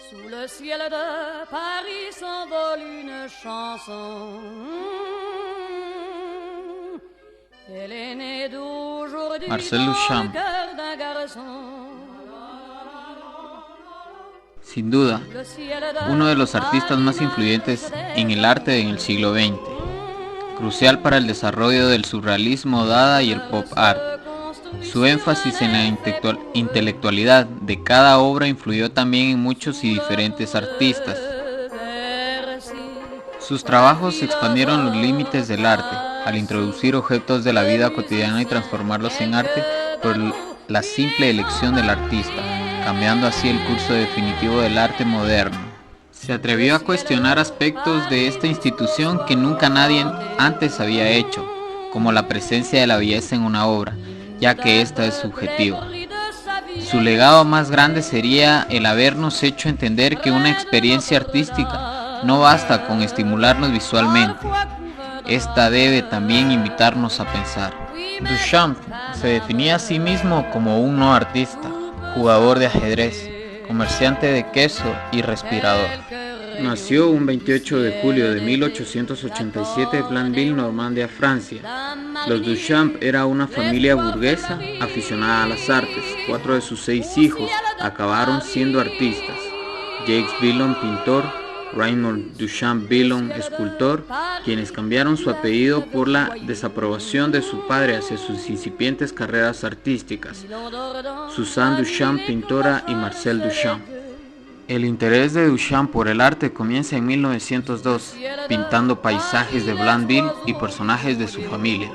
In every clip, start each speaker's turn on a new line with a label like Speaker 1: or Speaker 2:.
Speaker 1: Sous le ciel de Paris s'envole une chanson. Elle est née d'aujourd'hui
Speaker 2: Marcel
Speaker 1: dans
Speaker 2: Duchamp.
Speaker 1: le cœur d'un garçon.
Speaker 2: Sin duda, uno de los artistas más influyentes en el arte en el siglo XX, crucial para el desarrollo del surrealismo dada y el pop art. Su énfasis en la intelectualidad de cada obra influyó también en muchos y diferentes artistas. Sus trabajos expandieron los límites del arte, al introducir objetos de la vida cotidiana y transformarlos en arte por la simple elección del artista, cambiando así el curso definitivo del arte moderno. Se atrevió a cuestionar aspectos de esta institución que nunca nadie antes había hecho, como la presencia de la belleza en una obra, ya que esta es subjetiva. Su legado más grande sería el habernos hecho entender que una experiencia artística no basta con estimularnos visualmente, esta debe también invitarnos a pensar. Duchamp se definía a sí mismo como un no artista, jugador de ajedrez, comerciante de queso y respirador. Nació un 28 de julio de 1887 en Blainville, Normandía, Francia. Los Duchamp era una familia burguesa aficionada a las artes. 4 de sus 6 hijos acabaron siendo artistas. Jacques Villon, pintor, Raymond Duchamp Villon, escultor, quienes cambiaron su apellido por la desaprobación de su padre hacia sus incipientes carreras artísticas. Suzanne Duchamp, pintora, y Marcel Duchamp. El interés de Duchamp por el arte comienza en 1902, pintando paisajes de Blainville y personajes de su familia.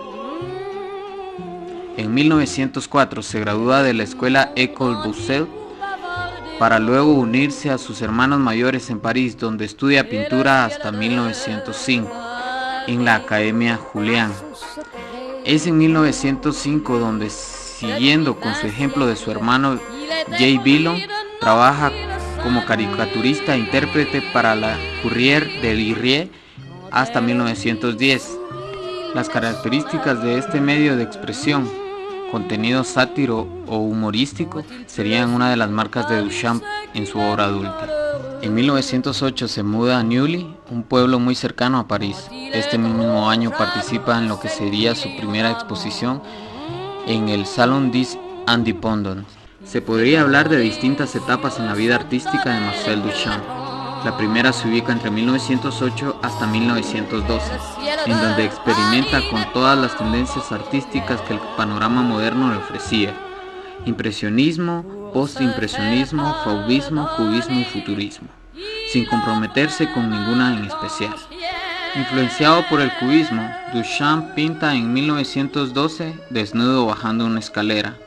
Speaker 2: En 1904 se gradúa de la escuela École Bussel, para luego unirse a sus hermanos mayores en París, donde estudia pintura hasta 1905, en la Academia Julian. Es en 1905 donde, siguiendo con su ejemplo de su hermano J. Villon, trabaja como caricaturista e intérprete para la Courrier de l'Irie hasta 1910. Las características de este medio de expresión, contenido sátiro o humorístico, serían una de las marcas de Duchamp en su obra adulta. En 1908 se muda a Neuilly, un pueblo muy cercano a París. Este mismo año participa en lo que sería su primera exposición en el Salon des Indépendants. Se podría hablar de distintas etapas en la vida artística de Marcel Duchamp. La primera se ubica entre 1908 hasta 1912, en donde experimenta con todas las tendencias artísticas que el panorama moderno le ofrecía: impresionismo, postimpresionismo, fauvismo, cubismo y futurismo, sin comprometerse con ninguna en especial. Influenciado por el cubismo, Duchamp pinta en 1912 desnudo bajando una escalera,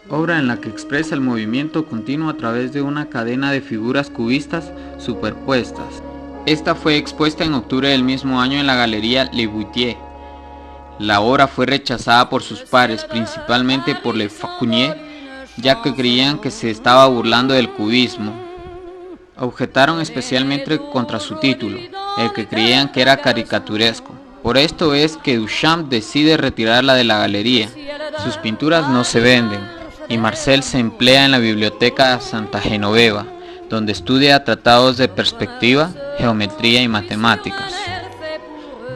Speaker 2: obra en la que expresa el movimiento continuo a través de una cadena de figuras cubistas superpuestas. Esta fue expuesta en octubre del mismo año en la Galería Le Boutier. La obra fue rechazada por sus pares, principalmente por Le Fauconnier, ya que creían que se estaba burlando del cubismo. Objetaron especialmente contra su título, el que creían que era caricaturesco. Por esto es que Duchamp decide retirarla de la galería. Sus pinturas no se venden, y Marcel se emplea en la Biblioteca Santa Genoveva, donde estudia tratados de perspectiva, geometría y matemáticas.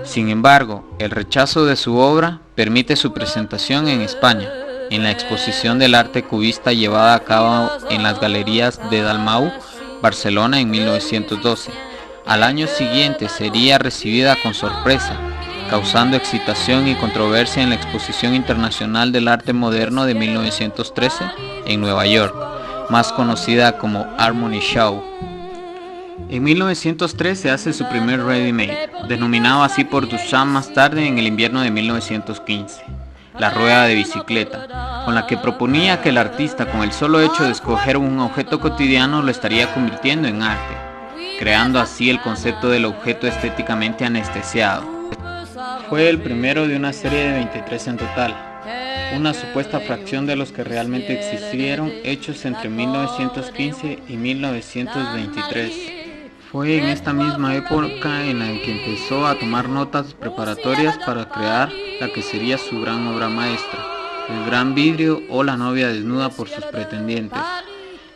Speaker 2: Sin embargo, el rechazo de su obra permite su presentación en España, en la exposición del arte cubista llevada a cabo en las galerías de Dalmau, Barcelona, en 1912. Al año siguiente sería recibida con sorpresa, causando excitación y controversia en la Exposición Internacional del Arte Moderno de 1913 en Nueva York, más conocida como Harmony Show. En 1903 se hace su primer ready-made, denominado así por Duchamp más tarde en el invierno de 1915, la rueda de bicicleta, con la que proponía que el artista, con el solo hecho de escoger un objeto cotidiano, lo estaría convirtiendo en arte, creando así el concepto del objeto estéticamente anestesiado. Fue el primero de una serie de 23 en total, una supuesta fracción de los que realmente existieron, hechos entre 1915 y 1923. Fue en esta misma época en la que empezó a tomar notas preparatorias para crear la que sería su gran obra maestra, El Gran Vidrio o La novia desnuda por sus pretendientes.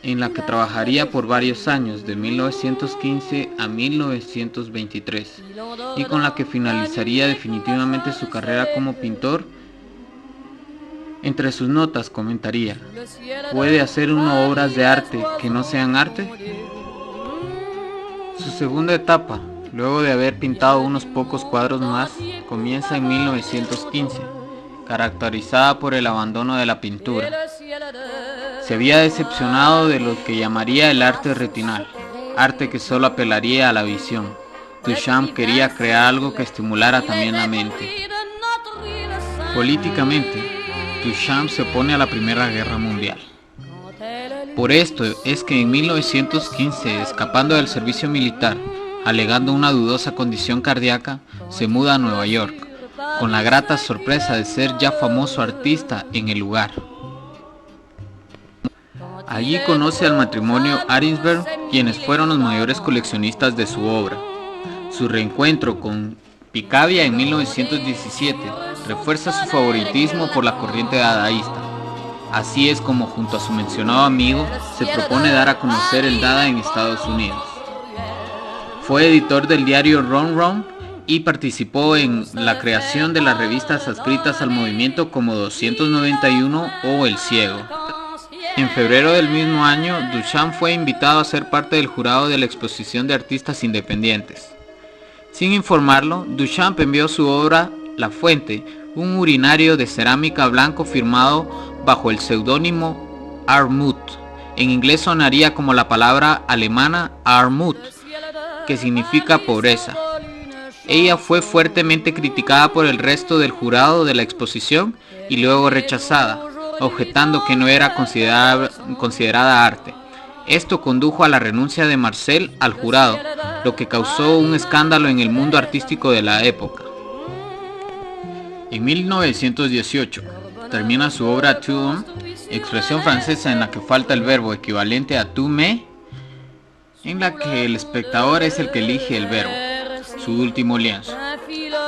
Speaker 2: en la que trabajaría por varios años, de 1915 a 1923, y con la que finalizaría definitivamente su carrera como pintor. Entre sus notas comentaría: ¿puede hacer uno obras de arte que no sean arte? Su segunda etapa, luego de haber pintado unos pocos cuadros más, comienza en 1915, caracterizada por el abandono de la pintura. Se había decepcionado de lo que llamaría el arte retinal, arte que solo apelaría a la visión. Duchamp quería crear algo que estimulara también la mente. Políticamente, Duchamp se opone a la Primera Guerra Mundial. Por esto es que en 1915, escapando del servicio militar, alegando una dudosa condición cardíaca, se muda a Nueva York, con la grata sorpresa de ser ya famoso artista en el lugar. Allí conoce al matrimonio Arensberg, quienes fueron los mayores coleccionistas de su obra. Su reencuentro con Picabia en 1917 refuerza su favoritismo por la corriente dadaísta. Así es como, junto a su mencionado amigo, se propone dar a conocer el Dada en Estados Unidos. Fue editor del diario Ron Ron y participó en la creación de las revistas adscritas al movimiento como 291 o El Ciego. En febrero del mismo año, Duchamp fue invitado a ser parte del jurado de la Exposición de Artistas Independientes. Sin informarlo, Duchamp envió su obra La Fuente, un urinario de cerámica blanco firmado bajo el seudónimo Armut. En inglés sonaría como la palabra alemana Armut, que significa pobreza. Ella fue fuertemente criticada por el resto del jurado de la exposición y luego rechazada, objetando que no era considerada arte. Esto condujo a la renuncia de Marcel al jurado, lo que causó un escándalo en el mundo artístico de la época. En 1918 termina su obra Tu homme, expresión francesa en la que falta el verbo equivalente a tu me, en la que el espectador es el que elige el verbo, su último lienzo.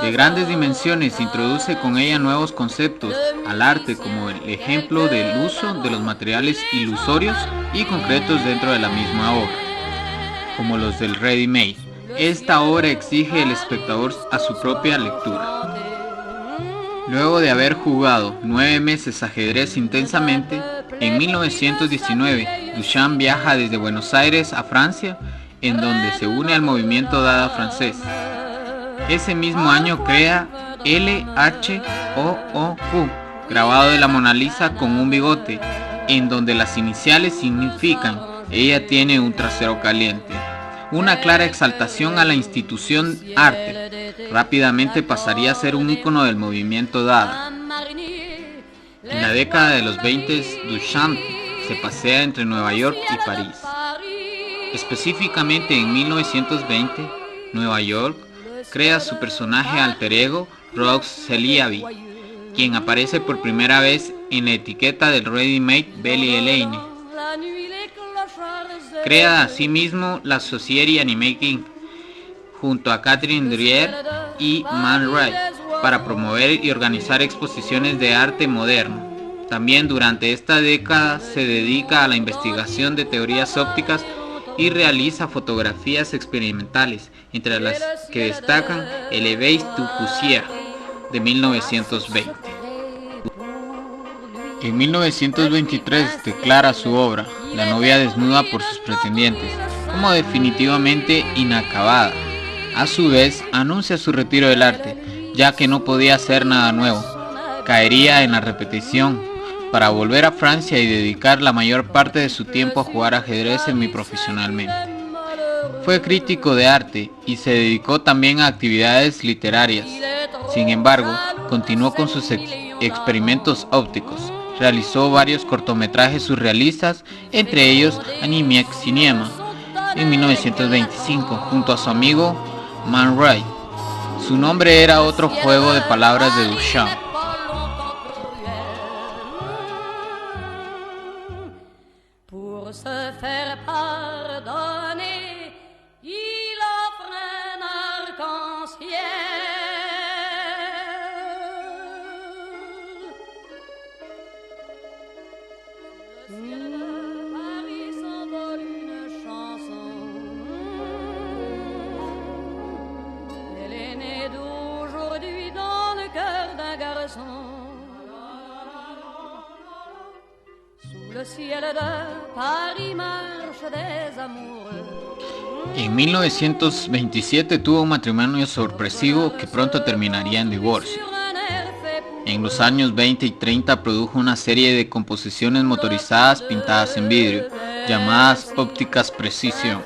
Speaker 2: De grandes dimensiones, introduce con ella nuevos conceptos al arte, como el ejemplo del uso de los materiales ilusorios y concretos dentro de la misma obra, como los del ready-made. Esta obra exige al espectador a su propia lectura. Luego de haber jugado 9 meses ajedrez intensamente, en 1919 Duchamp viaja desde Buenos Aires a Francia, en donde se une al movimiento Dada francés. Ese mismo año crea LHOOQ, grabado de la Mona Lisa con un bigote, en donde las iniciales significan ella tiene un trasero caliente. Una clara exaltación a la institución arte. Rápidamente pasaría a ser un ícono del movimiento Dada. En la década de los 20, Duchamp se pasea entre Nueva York y París. Específicamente en 1920, Nueva York crea su personaje alter ego, Rox Celiavi, quien aparece por primera vez en la etiqueta del ready-made Belly Elaine. Crea asimismo la Society Animating junto a Catherine Dreier y Man Ray para promover y organizar exposiciones de arte moderno. También durante esta década se dedica a la investigación de teorías ópticas y realiza fotografías experimentales, entre las que destacan el Éveil du Poussière de 1920. En 1923 declara su obra, La novia desnuda por sus pretendientes, como definitivamente inacabada. A su vez, anuncia su retiro del arte, ya que no podía hacer nada nuevo. Caería en la repetición, para volver a Francia y dedicar la mayor parte de su tiempo a jugar ajedrez semiprofesionalmente. Fue crítico de arte y se dedicó también a actividades literarias. Sin embargo, continuó con sus experimentos ópticos. Realizó varios cortometrajes surrealistas, entre ellos Animax Cinema, en 1925, junto a su amigo Man Ray. Su nombre era otro juego de palabras de Duchamp.
Speaker 1: Pour se faire pardonner, il offre un arc-en-ciel. Le ciel de Paris garçon. Sous le ciel de Paris marchent des amoureux.
Speaker 2: En 1927 tuvo un matrimonio sorpresivo que pronto terminaría en divorcio. En los años 20 y 30 produjo una serie de composiciones motorizadas pintadas en vidrio, llamadas ópticas Precision,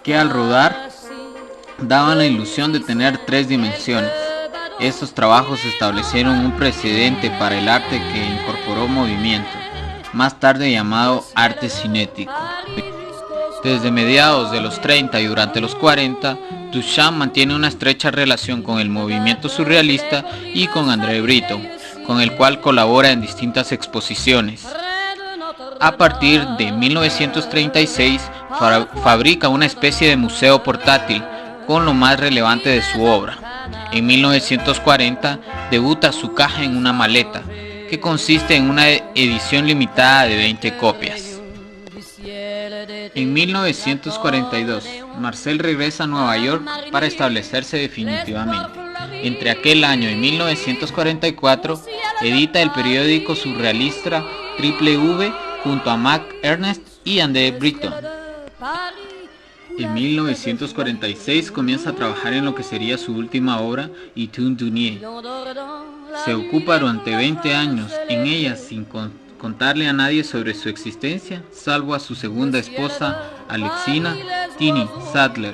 Speaker 2: que al rodar daban la ilusión de tener 3 dimensiones. Estos trabajos establecieron un precedente para el arte que incorporó movimiento, más tarde llamado arte cinético. Desde mediados de los 30 y durante los 40, Duchamp mantiene una estrecha relación con el movimiento surrealista y con André Breton, con el cual colabora en distintas exposiciones. A partir de 1936, fabrica una especie de museo portátil con lo más relevante de su obra. En 1940, debuta su caja en una maleta, que consiste en una edición limitada de 20 copias. En 1942, Marcel regresa a Nueva York para establecerse definitivamente. Entre aquel año y 1944, edita el periódico surrealista Triple V junto a Mac Ernst y André Breton. En 1946 comienza a trabajar en lo que sería su última obra, Études Dunier. Se ocupa durante 20 años en ella sin contarle a nadie sobre su existencia, salvo a su segunda esposa, Alexina Tini Sadler,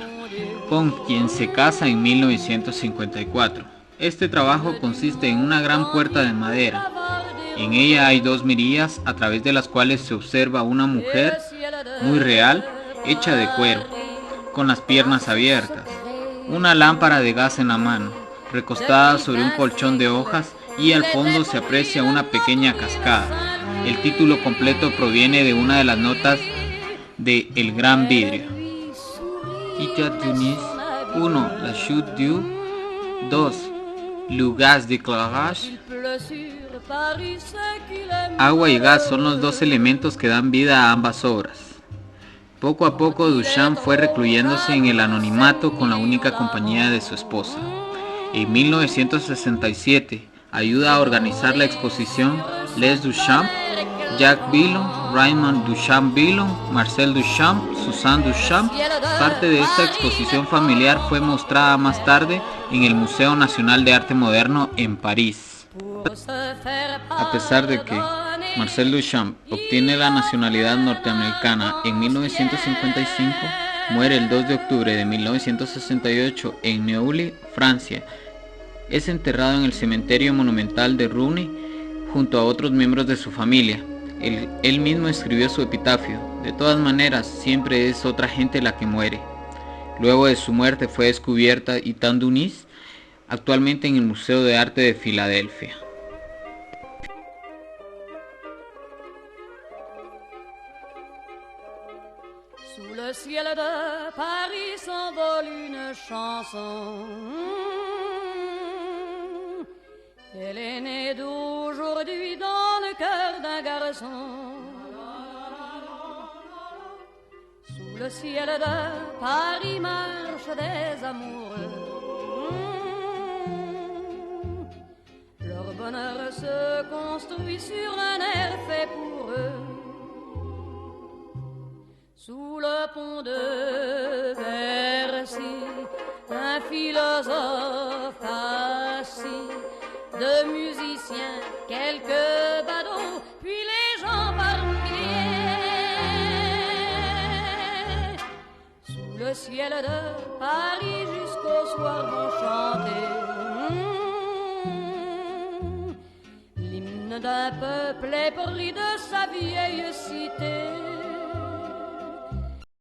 Speaker 2: con quien se casa en 1954. Este trabajo consiste en una gran puerta de madera. En ella hay 2 mirillas a través de las cuales se observa una mujer muy real, hecha de cuero, con las piernas abiertas, una lámpara de gas en la mano, recostada sobre un colchón de hojas, y al fondo se aprecia una pequeña cascada. El título completo proviene de una de las notas de El Gran Vidrio. Études Dunier. 1. La chute d'eau. 2. Le gaz d'éclairage. Agua y gas son los 2 elementos que dan vida a ambas obras. Poco a poco Duchamp fue recluyéndose en el anonimato con la única compañía de su esposa. En 1967 ayuda a organizar la exposición Les Duchamp, Jacques Villon, Raymond Duchamp Villon, Marcel Duchamp, Suzanne Duchamp. Parte de esta exposición familiar fue mostrada más tarde en el Museo Nacional de Arte Moderno en París. A pesar de que Marcel Duchamp obtiene la nacionalidad norteamericana en 1955, muere el 2 de octubre de 1968 en Neuilly, Francia. Es enterrado en el cementerio monumental de Rouen junto a otros miembros de su familia. Él mismo escribió su epitafio: de todas maneras, siempre es otra gente la que muere. Luego de su muerte fue descubierta Études Dunier, actualmente en el Museo de Arte de Filadelfia.
Speaker 1: Sous le ciel de Paris s'envole une chanson. Elle est née d'aujourd'hui dans le cœur d'un garçon. Sous le ciel de Paris marchent des amoureux. Leur bonheur se construit sur un air fait pour eux. Sous le pont de Bercy, un philosophe assis, 2 musiciens, quelques badauds, puis les gens par milliers. Sous le ciel de Paris jusqu'au soir vont chanter l'hymne d'un peuple épris de sa vieille cité.